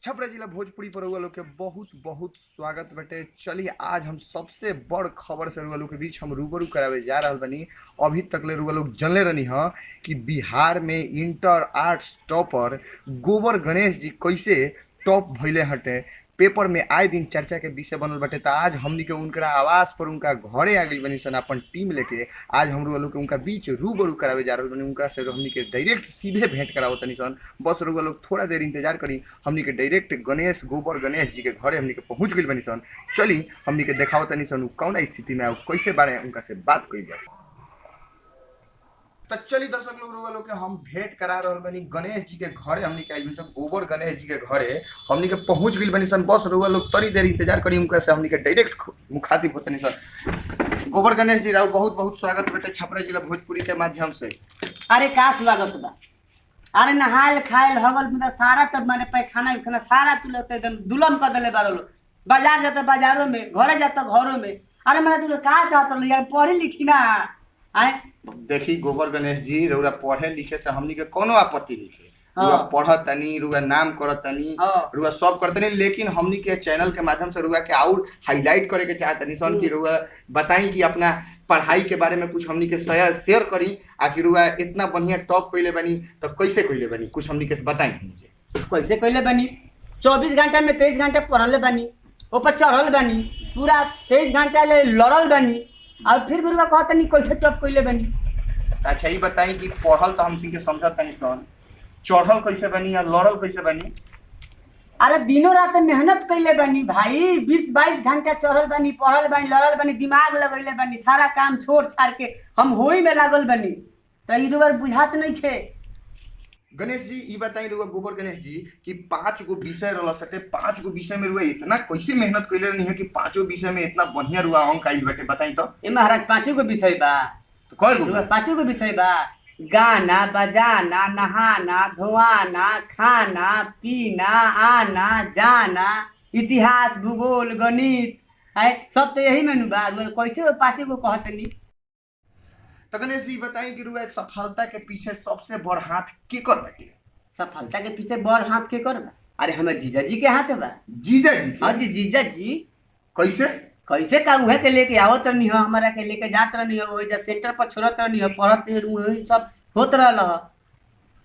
छपरा जिला भोजपुरी पर रउआ लोग के बहुत बहुत स्वागत बटे। चलिए आज हम सबसे बड़ खबर से रउआ लोग के बीच हम रूबरू करावे जा रहल बनी। अभी तक ले रउआ लोग जानले रहनी ह कि बिहार में इंटर आर्ट्स टॉपर गोबर गणेश जी कैसे टॉप भइले हटे। पेपर में आए दिन चर्चा के विषय बनल बटे। तो आज हमनी के उनका आवास पर उनका घरे आ गई बनी सन अपन टीम लेके। आज हम लोग के उनका बीच रूबरू करावे जा रहल बनी। उनका से हमनी के डायरेक्ट सीधे भेंट करावत तनी सन। बस रउआ लोग थोड़ा देर इंतजार करी। हमनी के डायरेक्ट गणेश गोबर गणेश जी के घरे हमनी के पहुंच गई बनी सन। चली हमनी के देखावत तनी सन कौन स्थिति में कैसे बारे उनका से बात कइल जाए। तो चलिए दर्शक लोग के हम भेंट करा रहल बनी गणेश जी के घरे। हमनी के आइल सन गोबर गणेश जी के घरे हमनी के पहुंच गई बनी सन। बस रउआ लोग तनी देर इंतजार करी। उनका से हमनी के डायरेक्ट मुखातिब होतनी सन। गोबर गणेश जी राव बहुत बहुत स्वागत बेटे छपरा जिला भोजपुरी के माध्यम से। अरे का स्वागत बा। अरे नहायल खायल हवल में सारा तब माने पैखाना खाना सारा तू लोग एकदम दुलम कर देले बारो। बाजार जाता बाजारों में, घरे जाता घरों में। अरे मैंने तू का चाहत यार पढ़ी लिखी ना आए। देखी गोबर गणेश जी रउरा पढ़े लिखे से हमनी के कोनो आपत्ति नहीं है। रुआ पढ़त तनी, रुआ नाम करत तनी, रुआ सब करतनी, लेकिन हमनी के चैनल के माध्यम से रुआ के और हाईलाइट करे के चाहतनी सन कि रुआ बताई कि अपना पढ़ाई के बारे में कुछ हमनी के शेयर करी। आखिर रुआ इतना बढ़िया टॉप कइले बनी तो कैसे कइले बनी कुछ हमनी के बताई। कैसे कइले बनी? 24 घंटा में 23 घंटा पढ़ले बनी, ऊपर चढ़ल बनी, पूरा 23 घंटा ले लड़ल बनी और फिर भी रुआ कहतनी कैसे टॉप कइले बनी। अच्छा ये बताई कि पढ़ल तो हमनी के समझत तनी सन, चढ़ल कैसे बनी या लड़ल कैसे बनी? अरे दिनों रात मेहनत कैले बनी भाई। 20-22 घंटा चढ़ल बनी, पढ़ल बनी, लड़ल बनी, दिमाग लगैले बनी, सारा काम छोड़ छाड़ के हम होई में लागल बनी। तो ई रुआ बुझात नहीं थे। गणेश जी ये बताई रुआ गोबर गणेश जी कि 5 गो विषय रहल सटे। 5 गो विषय में रुआ इतना कैसे मेहनत कैले रहनी है कि 5 विषय में इतना बढ़िया रुआ अंक आइल बाटे? बताई तो। ए महाराज 5 गो विषय बा। तो कय गो? 5 गो विषय बा। गाना बजाना, नहाना धोआना, खाना पीना, आना जाना, इतिहास भूगोल गणित है सब तो यही में बा। कैसे 5 गो कहतनी? तो गणेश जी बताई कि रुआ सफलता के पीछे सबसे बड़ हाथ केकर बाटे? सफलता के पीछे बड़ हाथ केकर बा? अरे हमारे जीजा जी के हाथ बा। जीजा जी? हाँ जी जीजा जी। कैसे कैसे का उहे के लेके आवत रहनी हो, हमारा के लेके जात रहनी हो, वही जा सेंटर पर छोड़त रहनी हो, पढ़त वही सब होत रहल हो।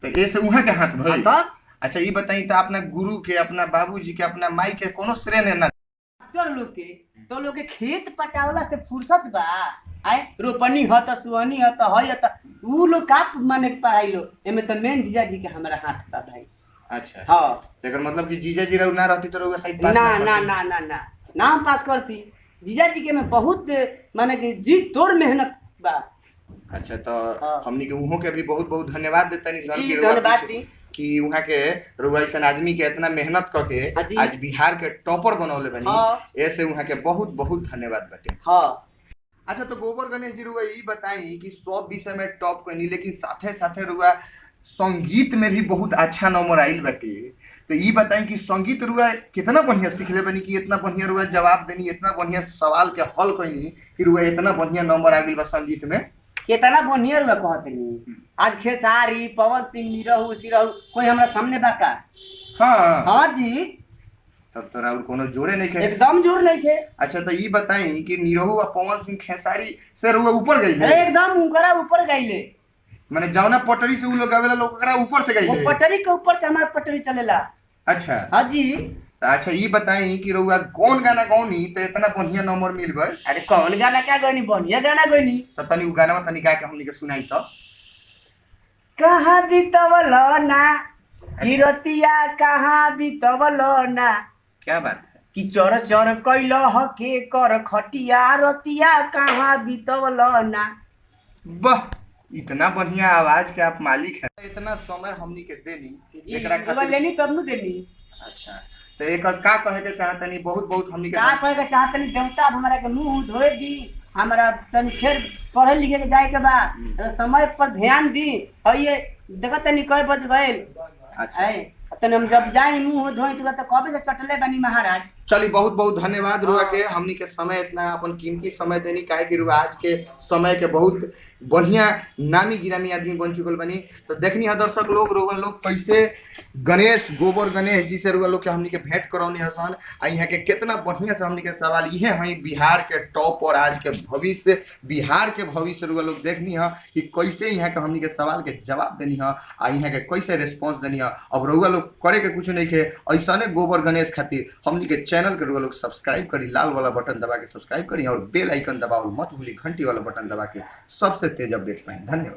तो ऐसे उहे के हाथ भइल। तब अच्छा ये बताई तो अपना गुरु के, अपना बाबूजी के, अपना माई के कोनो श्रेय ना? मास्टर लोग के तो लोग के खेत पटावला से फुर्सत बा। आए रोपनी ह त सुहनी ह त हय त ऊ लोग का माने पढ़ाई लो। एमे तो मेन जीजा जी के हमारा हाथ बा भाई। अच्छा हां एकर मतलब कि जीजा जी रउ ना रहती तो रउआ शायद पास ना ना ना ना ना नाम पास करती। जीजा जी के में बहुत माने कि जी तोड़ मेहनत बा। अच्छा तो हमनी के उहो के भी बहुत बहुत धन्यवाद देतनी सर जी धन्यवाद दी कि वहाँ के रउआ ऐसा आदमी के इतना मेहनत करके आज बिहार के टॉपर बनौले बनी। ऐसे वहाँ के बहुत बहुत धन्यवाद बाटे। हां अच्छा तो गोबर गणेश जी रुआ ये बताई कि सब विषय में टॉप कनी, लेकिन साथे साथे रुआ संगीत में भी बहुत अच्छा नंबर आइल बाटे। तो ये बताई कि संगीत रुआ कितना बढ़िया सीखले बनी कि इतना बढ़िया रुआ जवाब देनी, इतना बढ़िया सवाल के हल कइनी कि रुआ इतना बढ़िया नंबर आ गइल बा संगीत में। कितना बढ़िया रुआ कहतनी। आज खेसारी पवन सिंह निरहु सिरहु कोई हमरा सामने बा का? हाँ हाँ जी तब तो राउर कोनो जोड़े नहीं खे। एकदम जोर नहीं थे। अच्छा तो ये बताई कि निरहु और पवन सिंह खेसारी से रुआ ऊपर गइले? एकदम उनकरा ऊपर गइले। माने जौना पटरी से उ लोग आवेला लोग ओकरा ऊपर से गइले? वो पटरी के ऊपर से हमार पटरी चलेला। अच्छा हाँ जी। अच्छा ये बताई कि रुआ कौन गाना गौनी तो इतना बढ़िया नंबर मिल गए? अरे कौन गाना क्या गइनी? बढ़िया गाना गइनी। तो तनी उ गाना तनी गा के हमनी के सुनाई तो। कहाँ बितवल ना गिरतिया, कहाँ बितवल ना। क्या बात है कि चर चर कैल हके कर खटिया रतिया, कहाँ बितवल ना। वाह इतना बढ़िया आवाज के आप मालिक है। इतना समय हमनी के देनी एकरा खातिर लेनी तब न देनी। अच्छा तो एकर का कहे के चाहतनी? बहुत बहुत हमनी के का कहे के चाहतनी देवता हमरा के मुंह धोए दी। हमरा तनी फिर पढ़े लिखे के जाए के बा, समय पर ध्यान दी। और ये देखत तनी कई बज गइल। अच्छा तनी हम जब जाई मुंह धोई तो कबे से चटले बनी महाराज। चलिए बहुत बहुत धन्यवाद रुआ के, हमनी के समय इतना अपन कीमती समय देनी, काहे कि रुआ आज के समय के बहुत बढ़िया नामी गिरामी आदमी बन चुकल बनी। तो देखनी है दर्शक लोग रुआ लोग कैसे गणेश गोबर गणेश जी से रुआ लोग के हमनी के भेंट करौनी हसन, आ यहाँ के कितना बढ़िया से हमनी के सवाल ये है बिहार के टॉप और आज के भविष्य, बिहार के भविष्य रुआ लोग देखनी है कि कैसे यहाँ के हमनी के सवाल के जवाब देनी है, आ यहाँ के कैसे रिस्पॉन्स देनी है। अब रुआ लोग करे के कुछ नहीं के, ऐसा गोबर गणेश खातिर हमनी के चैनल के रुआ लोग सब्सक्राइब करी, लाल वाला बटन दबा के सब्सक्राइब करी और बेल आइकन दबाओ मत भूली, घंटी वाला बटन दबा के सबसे तेज अपडेट पाए। धन्यवाद।